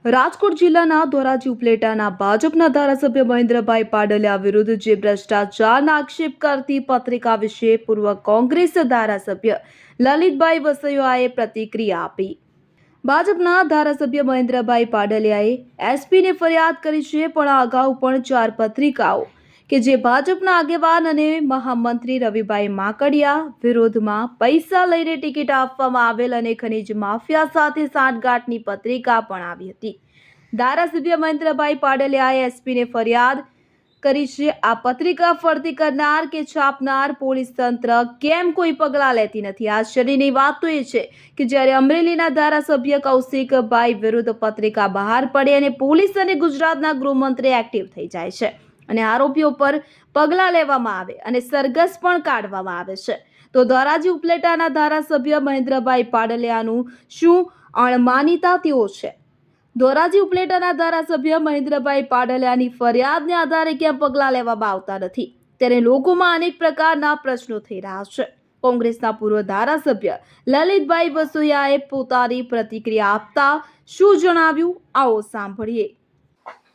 રાજકોટ જિલ્લાના ધોરાજી ઉપલેટાના ભાજપના ધારાસભ્ય મહેન્દ્રભાઈ પાડલિયા વિરુદ્ધ જે ભ્રષ્ટાચારના આક્ષેપ કરતી પત્રિકા વિશે પૂર્વ કોંગ્રેસ ધારાસભ્ય લલિતભાઈ વસોયાએ પ્રતિક્રિયા આપી। ભાજપના ધારાસભ્ય મહેન્દ્રભાઈ પાડલિયાએ એસપીને ફરિયાદ કરી છે, પણ આ અગાઉ પણ 4 પત્રિકાઓ કે જે ભાજપના આગેવાન અને મહામંત્રી રવિભાઈ માકડિયા વિરોધમાં પૈસા લઈને ટિકિટ આપવામાં આવેલ અને ખનીજ માફિયા સાથે સાંઠગાંઠની પત્રિકા પણ આવી હતી। ધારાસભ્ય મહેન્દ્રભાઈ પાડલિયાએ એસપીને ફરિયાદ કરી છે। આ પત્રિકા ફરતી કરનાર કે છાપનાર પોલીસ તંત્ર કેમ કોઈ પગલાં લેતી નથી? આશ્ચર્યની વાત તો એ છે કે જ્યારે અમરેલીના ધારાસભ્ય કૌશિકભાઈ વિરુદ્ધ પત્રિકા બહાર પડે અને પોલીસ અને ગુજરાતના ગૃહમંત્રી એક્ટિવ થઈ જાય છે અને આરોપીઓ પર પગલાં લેવામાં આવે અને સરઘસ પણ કાઢવામાં આવે છે, તો ધોરાજી ઉપલેટાના ધારાસભ્ય મહેન્દ્રભાઈ પાડલિયાનું શું અણમાનીતા તેઓ છે? ધોરાજી ઉપલેટાના ધારાસભ્ય મહેન્દ્રભાઈ પાડલિયાની ફરિયાદને આધારે ક્યાં પગલાં લેવામાં આવતા નથી, ત્યારે લોકોમાં અનેક પ્રકારના પ્રશ્નો થઈ રહ્યા છે। કોંગ્રેસના પૂર્વ ધારાસભ્ય લલિતભાઈ વસોયાએ પોતાની પ્રતિક્રિયા આપતા શું જણાવ્યું, આવો સાંભળીએ।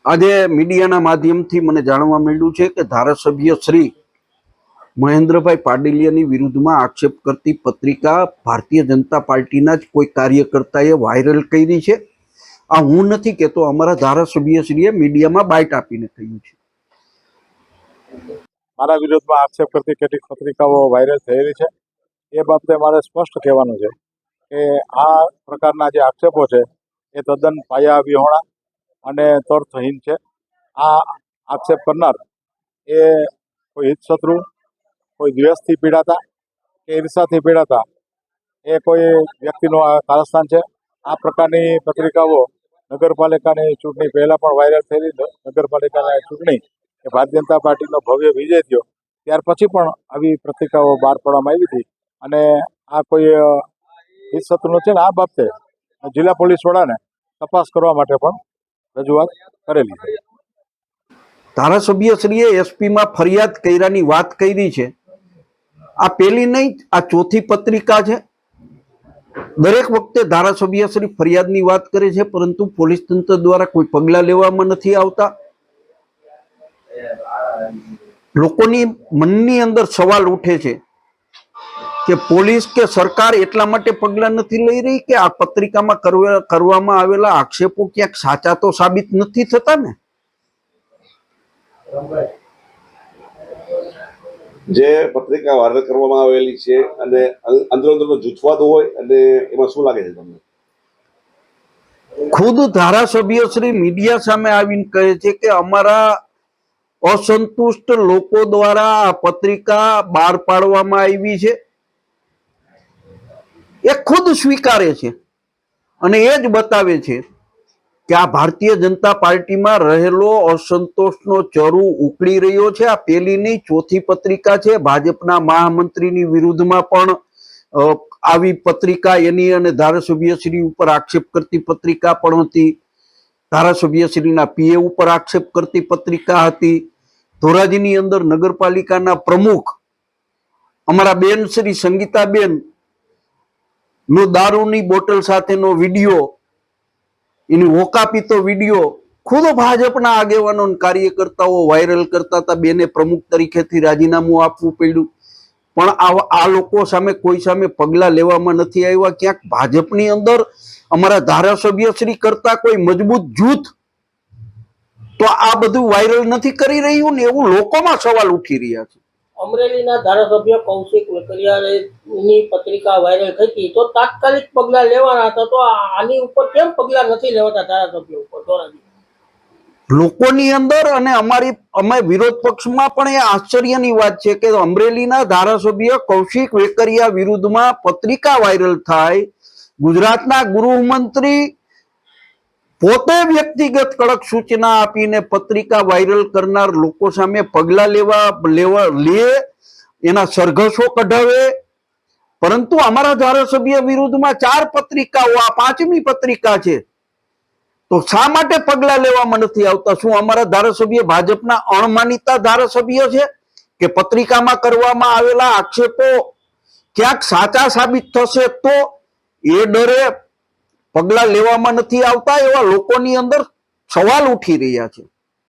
આજે મીડિયાના માધ્યમથી મને જાણવા મળ્યું છે કે ધારાસભ્ય શ્રી મહેન્દ્રભાઈ પાડલિયાની વિરુદ્ધમાં આક્ષેપ કરતી પત્રિકા ભારતીય જનતા પાર્ટીના જ કોઈ કાર્યકર્તાએ વાયરલ કરી છે। આ હું નથી કહેતો, અમારા ધારાસભ્યશ્રીએ મીડિયામાં બાઇટ આપીને કહ્યું છે। મારા વિરોધમાં આક્ષેપ કરતી કેટલીક પત્રિકાઓ વાયરલ થયેલી છે, એ બાબતે મારે સ્પષ્ટ કહેવાનું છે કે આ પ્રકારના જે આક્ષેપો છે એ તદ્દન પાયા વિહોણા અને તર્કહીન છે। આ આક્ષેપ કરનાર એ કોઈ હિતશત્રુ, કોઈ દ્વેષથી પીડાતા કે ઈર્ષાથી પીડાતા એ કોઈ વ્યક્તિનું આ કારસ્તાન છે। આ પ્રકારની પત્રિકાઓ નગરપાલિકાની ચૂંટણી પહેલાં પણ વાયરલ થયેલી। નગરપાલિકાની ચૂંટણી કે ભારતીય જનતા પાર્ટીનો ભવ્ય વિજય થયો ત્યાર પછી પણ આવી પત્રિકાઓ બહાર પાડવામાં આવી હતી અને આ કોઈ હિતશત્રુનું છે ને આ બાબતે જિલ્લા પોલીસ વડાને તપાસ કરવા માટે પણ રજૂઆત કરેલી છે। ધારાસભ્યશ્રીએ એસપીમાં ફરિયાદ કર્યાની વાત કરી છે। આ પહેલી નહીં, આ ચોથી પત્રિકા છે। દરેક વખતે ધારાસભ્યશ્રી ફરિયાદની વાત કરે છે, પરંતુ પોલીસ તંત્ર દ્વારા કોઈ પગલાં લેવામાં નથી આવતા। લોકોની મનની અંદર સવાલ ઉઠે છે કે પોલીસ કે સરકાર એટલા માટે પગલાં નથી લઈ રહી કે આ પત્રિકામાં કરવામાં આવેલા આક્ષેપો ક્યાંક સાચા તો સાબિત નથી થતા ને? જે પત્રિકા વાયરલ કરવામાં આવેલી છે અને અંદરો જૂથવાદ હોય અને એમાં શું લાગે છે તમને? ખુદ ધારાસભ્યશ્રી મીડિયા સામે આવીને કહે છે કે અમારા અસંતુષ્ટ લોકો દ્વારા આ પત્રિકા બહાર પાડવામાં આવી છે। એ ખુદ સ્વીકારે છે અને એ જ બતાવે છે કે આ ભારતીય જનતા પાર્ટીમાં રહેલો અસંતોષનો ચરુ ઉકળી રહ્યો છે। આ પહેલી નહીં, ચોથી પત્રિકા છે। ભાજપના મહામંત્રીની વિરુદ્ધમાં પણ આવી પત્રિકા એની અને ધારાસભ્યશ્રી ઉપર આક્ષેપ કરતી પત્રિકા પણ હતી। ધારાસભ્યશ્રીના પીએ ઉપર આક્ષેપ કરતી પત્રિકા હતી। ધોરાજીની અંદર નગરપાલિકાના પ્રમુખ અમારા બેન શ્રી સંગીતાબેન નો દારૂની બોટલ સાથેનો વિડીયો, એની હોકાપીતો વિડીયો ખુદ ભાજપના આગેવાનો કાર્યકર્તાઓ વાયરલ કરતા હતા। બેને પ્રમુખ તરીકેથી રાજીનામું આપવું પડ્યું, પણ આ લોકો સામે કોઈ સામે પગલાં લેવામાં નથી આવ્યા। ક્યાંક ભાજપની અંદર અમારા ધારાસભ્યશ્રી કરતા કોઈ મજબૂત જૂથ તો આ બધું વાયરલ નથી કરી રહ્યું ને, એવું લોકોમાં સવાલ ઉઠી રહ્યા છે। અમરેલીના ધારાસભ્ય કૌશિક વેકરિયાની પત્રિકા વાયરલ થઈ હતી, તો તાત્કાલિક પગલાં લેવાના હતા, તો આની ઉપર કેમ પગલાં નથી લેવાતા ધારાસભ્ય ઉપર? લોકોની અંદર અને અમે વિરોધ પક્ષમાં પણ એ આશ્ચર્યની વાત છે કે અમરેલીના ધારાસભ્ય કૌશિક વેકરિયા વિરુદ્ધમાં પત્રિકા વાયરલ થાય, ગુજરાતના ગૃહમંત્રી પોતે વ્યક્તિગત કડક સૂચના આપીને પત્રિકા વાયરલ કરનાર લોકો સામે પગલાં લે, એના સરઘસો કઢાવે, પરંતુ અમારા ધારાસભ્ય વિરુદ્ધમાં 4 પત્રિકાઓ, આ 5મી પત્રિકા છે, તો શા માટે પગલાં લેવામાં નથી આવતા? શું અમારા ધારાસભ્ય ભાજપના અણમાનીતા ધારાસભ્ય છે કે પત્રિકામાં કરવામાં આવેલા આક્ષેપો ક્યાંક સાચા સાબિત થશે તો એ ડરે પગલાં લેવામાં નથી આવતા એવા લોકોની અંદર સવાલ ઉઠી રહ્યા છે.